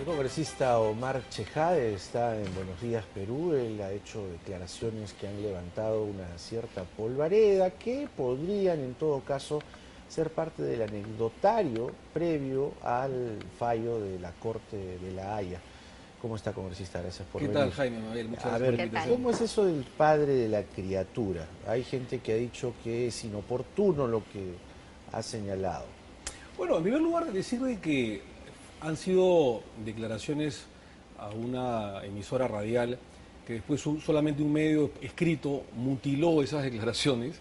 congresista Omar Chejade está en Buenos Días, Perú. Él ha hecho declaraciones que han levantado una cierta polvareda que podrían, en todo caso, ser parte del anecdotario previo al fallo de la Corte de La Haya. ¿Cómo está, congresista? Gracias por venir. ¿Qué tal, Jaime Mabel? Muchas A gracias por la ver, invitación. ¿cómo es eso del padre de la criatura? Hay gente que ha dicho que es inoportuno lo que ha señalado. Bueno, en primer lugar, decir de que han sido declaraciones a una emisora radial que después solamente un medio escrito mutiló esas declaraciones,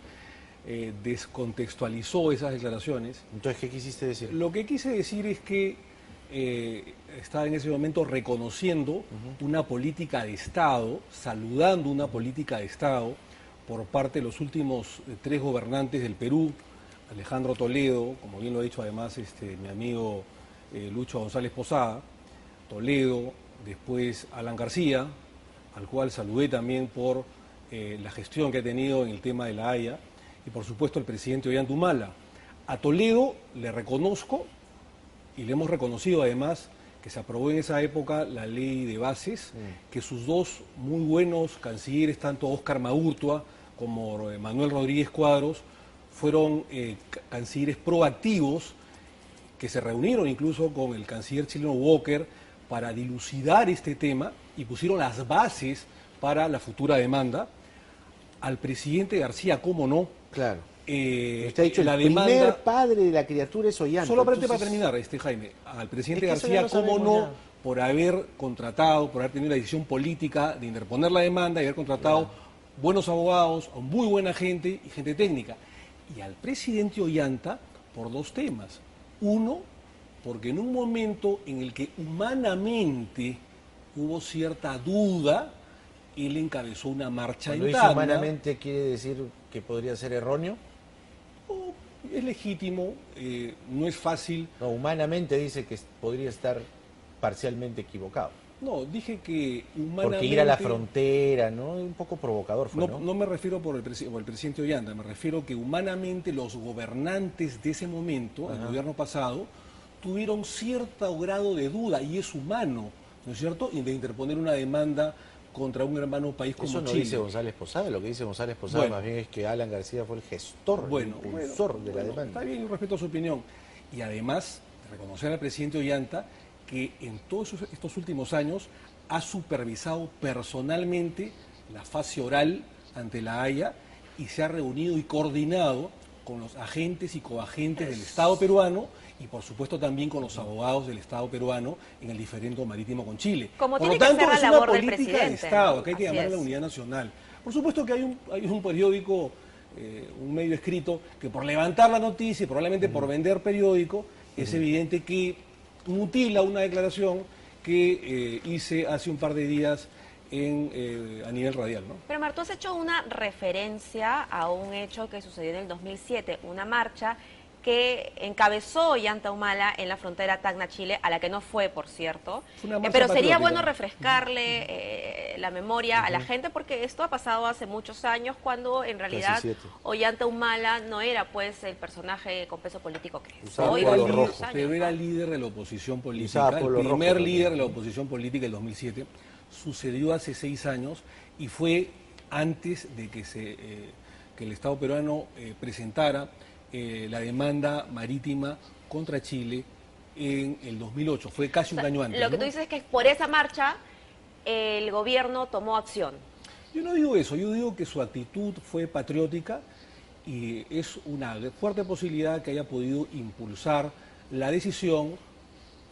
descontextualizó esas declaraciones. Entonces, ¿qué quisiste decir? Lo que quise decir es que está en ese momento reconociendo una política de Estado, saludando una política de Estado por parte de los últimos 3 gobernantes del Perú, Alejandro Toledo, como bien lo ha dicho además mi amigo Lucho González Posada, Toledo, después Alan García, al cual saludé también por la gestión que ha tenido en el tema de La Haya, y por supuesto el presidente Ollanta Humala. A Toledo le reconozco, y le hemos reconocido además que se aprobó en esa época la ley de bases, que sus 2 muy buenos cancilleres, tanto Óscar Maurtua como Manuel Rodríguez Cuadros, fueron cancilleres proactivos que se reunieron incluso con el canciller chileno Walker para dilucidar este tema y pusieron las bases para la futura demanda. Al presidente García, ¿cómo no? Claro. Usted ha dicho la el demanda, primer padre de la criatura es Ollanta. solamente Entonces, para terminar, Jaime, al presidente es que eso ya García, lo ¿cómo sabemos no? ya. Por haber contratado, por haber tenido la decisión política de interponer la demanda y haber contratado buenos abogados, a muy buena gente y gente técnica. Y al presidente Ollanta por 2 temas. Uno, porque en un momento en el que humanamente hubo cierta duda, él encabezó una marcha Cuando en dice Tacna. humanamente, ¿quiere decir que podría ser erróneo? Es legítimo, no es fácil. No, humanamente dice que podría estar parcialmente equivocado. No, dije que humanamente... Porque ir a la frontera, ¿no? Un poco provocador fue, ¿no? No me refiero por el presidente Ollanta, me refiero que humanamente los gobernantes de ese momento, el gobierno pasado, tuvieron cierto grado de duda, y es humano, ¿no es cierto?, de interponer una demanda contra un hermano país como Eso no Chile. dice González Posada, lo que dice González Posada más bien es que Alan García fue el gestor, el impulsor de la demanda. Está bien, yo respeto su opinión. Y además, reconocer al presidente Ollanta que en todos estos últimos años ha supervisado personalmente la fase oral ante La Haya y se ha reunido y coordinado con los agentes y coagentes del Estado peruano y por supuesto también con los abogados del Estado peruano en el diferendo marítimo con Chile. Como por tiene lo que tanto, ser la es una labor del política de presidente, Estado, ¿no? que hay que Así llamar a la es. unidad nacional. Por supuesto que hay un periódico, un medio escrito, que por levantar la noticia y probablemente por vender periódico, es evidente que mutila una declaración que hice hace un par de días a nivel radial, ¿no? Pero Mar, tú has hecho una referencia a un hecho que sucedió en el 2007, una marcha que encabezó Ollanta Humala en la frontera Tacna-Chile, a la que no fue, por cierto. Fue una marcha Pero sería patriótica. bueno refrescarle la memoria a la gente, porque esto ha pasado hace muchos años, cuando en realidad Casi 7. Ollanta Humala no era pues el personaje con peso político que es Usaba hoy. polo hace rojo. muchos años, Pero era ¿no? líder de la oposición política, Usaba el polo rojo primer también. líder de la oposición política del 2007, sucedió hace 6 años y fue antes de que el Estado peruano presentara la demanda marítima contra Chile en el 2008, fue casi un año antes. Lo que ¿no? tú dices es que por esa marcha el gobierno tomó acción. Yo no digo eso, yo digo que su actitud fue patriótica y es una fuerte posibilidad que haya podido impulsar la decisión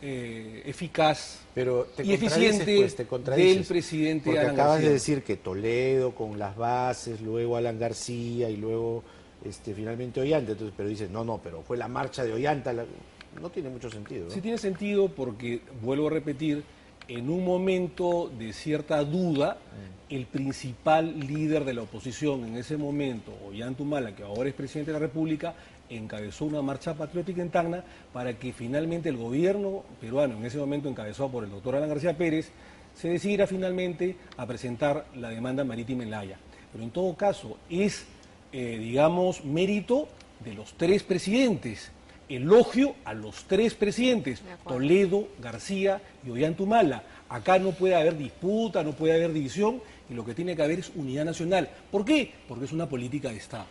eficaz Pero te y contradices, eficiente pues, te contradices. del presidente Porque Alan acabas García. de decir que Toledo con las bases, luego Alan García y luego finalmente Ollanta. Entonces, pero dices, no, pero fue la marcha de Ollanta. No tiene mucho sentido, ¿no? Sí tiene sentido porque, vuelvo a repetir, en un momento de cierta duda, el principal líder de la oposición en ese momento, Ollanta Humala, que ahora es presidente de la República, encabezó una marcha patriótica en Tacna para que finalmente el gobierno peruano, en ese momento encabezado por el doctor Alan García Pérez, se decidiera finalmente a presentar la demanda marítima en La Haya. Pero en todo caso es, digamos, mérito de los 3 presidentes elogio a los tres presidentes, Toledo, García y Ollantumala. Acá no puede haber disputa, no puede haber división, y lo que tiene que haber es unidad nacional. ¿Por qué? Porque es una política de Estado.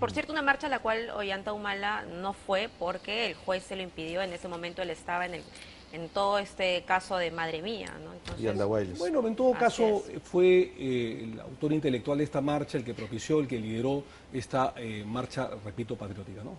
Por cierto, una marcha a la cual Ollanta Humala no fue porque el juez se lo impidió. En ese momento él estaba en todo este caso de Madre Mía, ¿no? Entonces, Y Andahuaylas. Bueno, en todo caso fue el autor intelectual de esta marcha el que propició, el que lideró esta marcha, repito, patriótica, ¿no?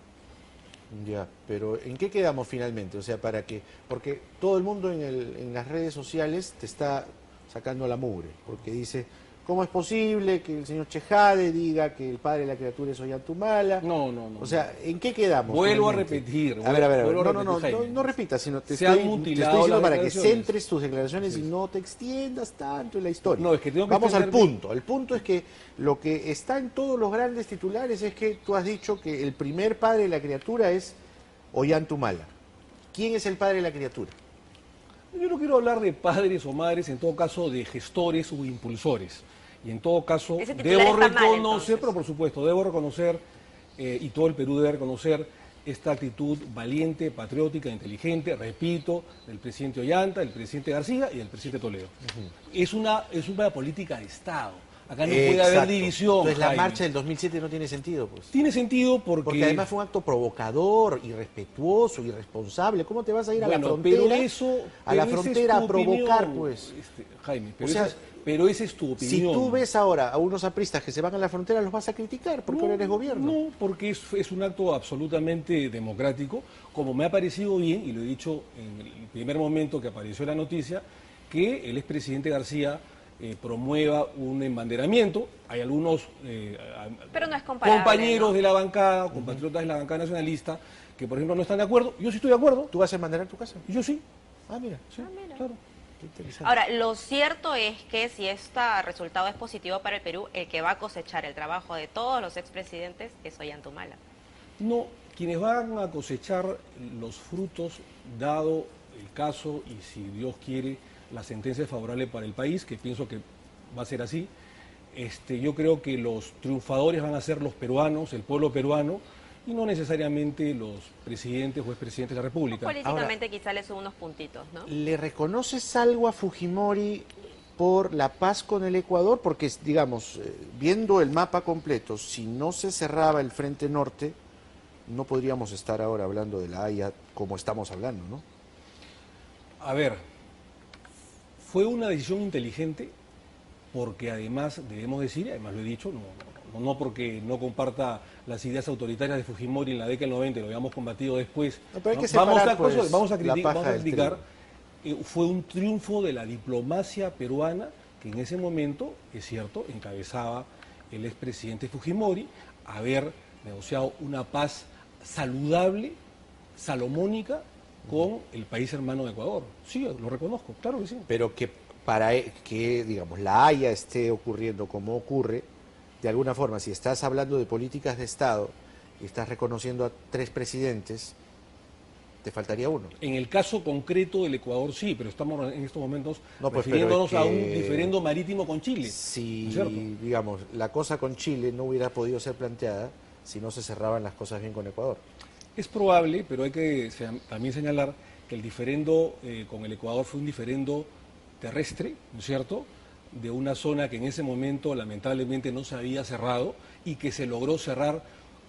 Ya, pero ¿en qué quedamos finalmente? O sea, ¿para qué? Porque todo el mundo en las redes sociales te está sacando la mugre, porque dice, ¿cómo es posible que el señor Chejade diga que el padre de la criatura es Ollantumala? No. O sea, ¿en qué quedamos? Vuelvo finalmente? a repetir. A ver. Vuelvo No repitas, sino te Se han estoy mutilado diciendo las para que declaraciones. centres tus declaraciones y no te extiendas tanto en la historia. No, es que tengo que Vamos al extenderme. punto. El punto es que lo que está en todos los grandes titulares es que tú has dicho que el primer padre de la criatura es Ollantumala. ¿Quién es el padre de la criatura? Yo no quiero hablar de padres o madres, en todo caso de gestores o impulsores. Y en todo caso, Ese titular debo está mal, reconocer, entonces. pero por supuesto, debo reconocer, y todo el Perú debe reconocer, esta actitud valiente, patriótica, inteligente, repito, del presidente Ollanta, del presidente García y del presidente Toledo. Es una política de Estado. Acá no puede haber Exacto. división. Entonces la Jaime. marcha del 2007 no tiene sentido, pues. Tiene sentido Porque además fue un acto provocador, irrespetuoso, irresponsable. ¿Cómo te vas a ir a la Bueno, frontera? pero eso, a la pero esa es frontera tu a provocar, opinión, pues. Jaime, pero, O sea, pero esa es tu opinión. Si tú ves ahora a unos apristas que se van a la frontera, los vas a criticar porque ahora eres gobierno. No, porque es un acto absolutamente democrático, como me ha parecido bien, y lo he dicho en el primer momento que apareció la noticia, que el expresidente García promueva un embanderamiento. Hay algunos pero no es comparable, compañeros ¿no? de la bancada, compatriotas de la bancada nacionalista, que por ejemplo no están de acuerdo. Yo sí estoy de acuerdo. ¿Tú vas a embanderar tu casa? Yo sí. Ah, mira. Sí, mira. claro. Qué interesante. Ahora, lo cierto es que si este resultado es positivo para el Perú, el que va a cosechar el trabajo de todos los expresidentes es Ollanta Humala. No, quienes van a cosechar los frutos, dado el caso y si Dios quiere, la sentencia es favorable para el país, que pienso que va a ser así. Yo creo que los triunfadores van a ser los peruanos, el pueblo peruano, y no necesariamente los presidentes o expresidentes de la República. Políticamente quizá le suben unos puntitos, ¿no? ¿Le reconoces algo a Fujimori por la paz con el Ecuador? Porque, digamos, viendo el mapa completo, si no se cerraba el Frente Norte, no podríamos estar ahora hablando de la Haya como estamos hablando, ¿no? A ver, fue una decisión inteligente porque además, debemos decir, además lo he dicho, no porque no comparta las ideas autoritarias de Fujimori en la década del 90, lo habíamos combatido después. No, pero hay que vamos separar, a, pues, vamos a la paja del criticar. Fue un triunfo de la diplomacia peruana que en ese momento, es cierto, encabezaba el expresidente Fujimori, haber negociado una paz saludable, salomónica, con el país hermano de Ecuador. Sí, lo reconozco, claro que sí. Pero que para que, digamos, la Haya esté ocurriendo como ocurre, de alguna forma, si estás hablando de políticas de Estado y estás reconociendo a 3 presidentes, te faltaría uno. En el caso concreto del Ecuador sí, pero estamos en estos momentos No, pues, refiriéndonos pero es a un que diferendo marítimo con Chile. Si, ¿no es cierto? digamos, la cosa con Chile no hubiera podido ser planteada si no se cerraban las cosas bien con Ecuador. Es probable, pero hay que también señalar que el diferendo con el Ecuador fue un diferendo terrestre, ¿no es cierto?, de una zona que en ese momento lamentablemente no se había cerrado y que se logró cerrar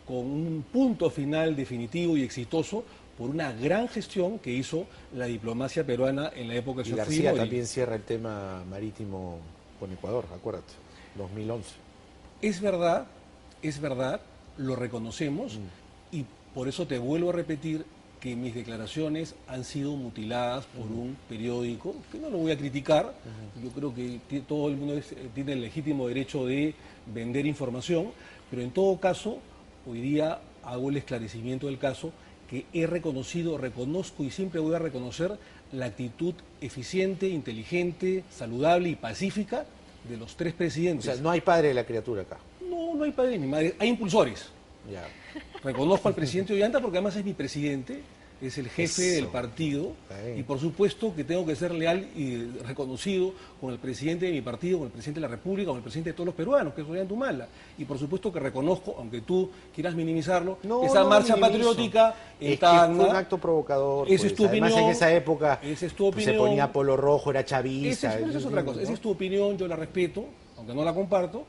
con un punto final definitivo y exitoso por una gran gestión que hizo la diplomacia peruana en la época de Y señor García Fujimori. también cierra el tema marítimo con Ecuador, acuérdate, 2011. Es verdad, lo reconocemos y por eso te vuelvo a repetir que mis declaraciones han sido mutiladas por un periódico, que no lo voy a criticar, yo creo que todo el mundo tiene el legítimo derecho de vender información, pero en todo caso, hoy día hago el esclarecimiento del caso, que he reconocido, reconozco y siempre voy a reconocer la actitud eficiente, inteligente, saludable y pacífica de los 3 O presidentes. sea, no hay padre de la criatura acá. No hay padre ni madre, hay impulsores. Ya. Reconozco al presidente Ollanta porque además es mi presidente, es el jefe Eso. del partido, Bien. y por supuesto que tengo que ser leal y reconocido con el presidente de mi partido, con el presidente de la República, con el presidente de todos los peruanos, que es Ollanta Humala. Y por supuesto que reconozco, aunque tú quieras minimizarlo, No, esa no marcha minimizo. patriótica en Es que fue un Tacna. acto provocador. Esa es tu Además, opinión, en esa época esa es tu pues, se opinión. ponía polo rojo, era chavista. Esa es otra cosa, esa es tu opinión, yo la respeto, aunque no la comparto,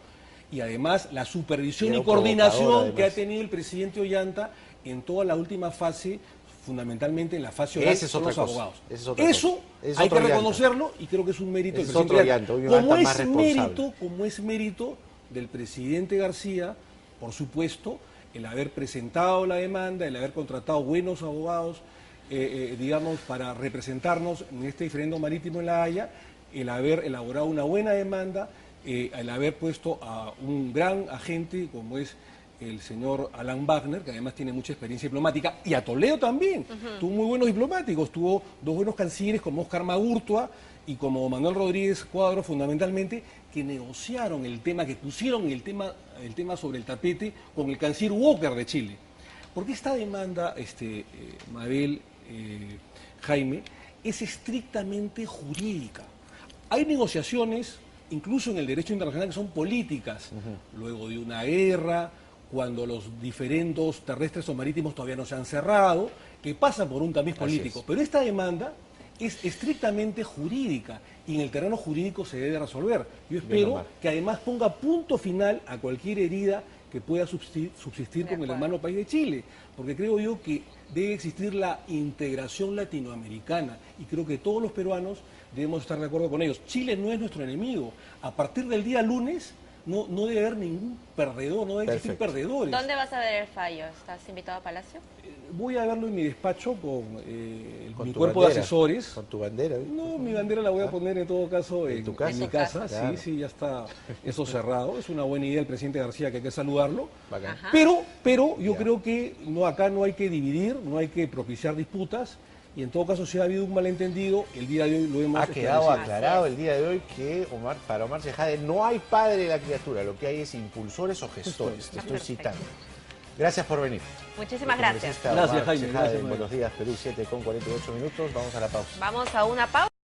y además la supervisión Era y un provocador, coordinación que ha además. tenido el presidente Ollanta en toda la última fase, fundamentalmente en la fase oral Esa es con otra los cosa, abogados. esa es otra Eso cosa. Ese es hay otro que Ollanta. reconocerlo y creo que es un mérito Ese del es otro presidente Ollanta, un Ollanta. Ollanta más responsable. Como es mérito del presidente García, por supuesto, el haber presentado la demanda, el haber contratado buenos abogados, digamos, para representarnos en este diferendo marítimo en La Haya, el haber elaborado una buena demanda, el haber puesto a un gran agente como es el señor Alan Wagner, que además tiene mucha experiencia diplomática, y a Toledo también. Tuvo muy buenos diplomáticos, tuvo dos buenos cancilleres como Óscar Magurtua y como Manuel Rodríguez Cuadro, fundamentalmente, que negociaron el tema, que pusieron el tema sobre el tapete con el canciller Walker de Chile. Porque esta demanda, Mabel, Jaime, es estrictamente jurídica. Hay negociaciones, incluso en el derecho internacional, que son políticas. Luego de una guerra, cuando los diferendos terrestres o marítimos todavía no se han cerrado, que pasan por un tamiz político. Pero esta demanda es estrictamente jurídica y en el terreno jurídico se debe resolver. Yo espero que además ponga punto final a cualquier herida que pueda subsistir con el hermano país de Chile, porque creo yo que debe existir la integración latinoamericana y creo que todos los peruanos debemos estar de acuerdo con ellos. Chile no es nuestro enemigo. A partir del día lunes no debe haber ningún perdedor, no debe existir perdedores. ¿Dónde vas a ver el fallo? ¿Estás invitado a Palacio? Voy a verlo en mi despacho con mi tu cuerpo bandera, de asesores. Con tu bandera. No, mi bandera la voy a poner en todo caso ¿En tu casa? en mi casa. Claro. Sí, ya está eso cerrado. Es una buena idea el presidente García, que hay que saludarlo. Bacán. Pero yo creo que acá no hay que dividir, no hay que propiciar disputas. Y en todo caso, si ha habido un malentendido, el día de hoy lo hemos Ha quedado esclarecido. aclarado el día de hoy que para Omar Chejade no hay padre de la criatura, lo que hay es impulsores o gestores. Te estoy citando. Gracias por venir. Muchísimas gracias. Congresista Gracias, Omar Jaime. Chejade, Gracias, en Buenos Días Perú, 7:48. Vamos a la pausa. Vamos a una pausa.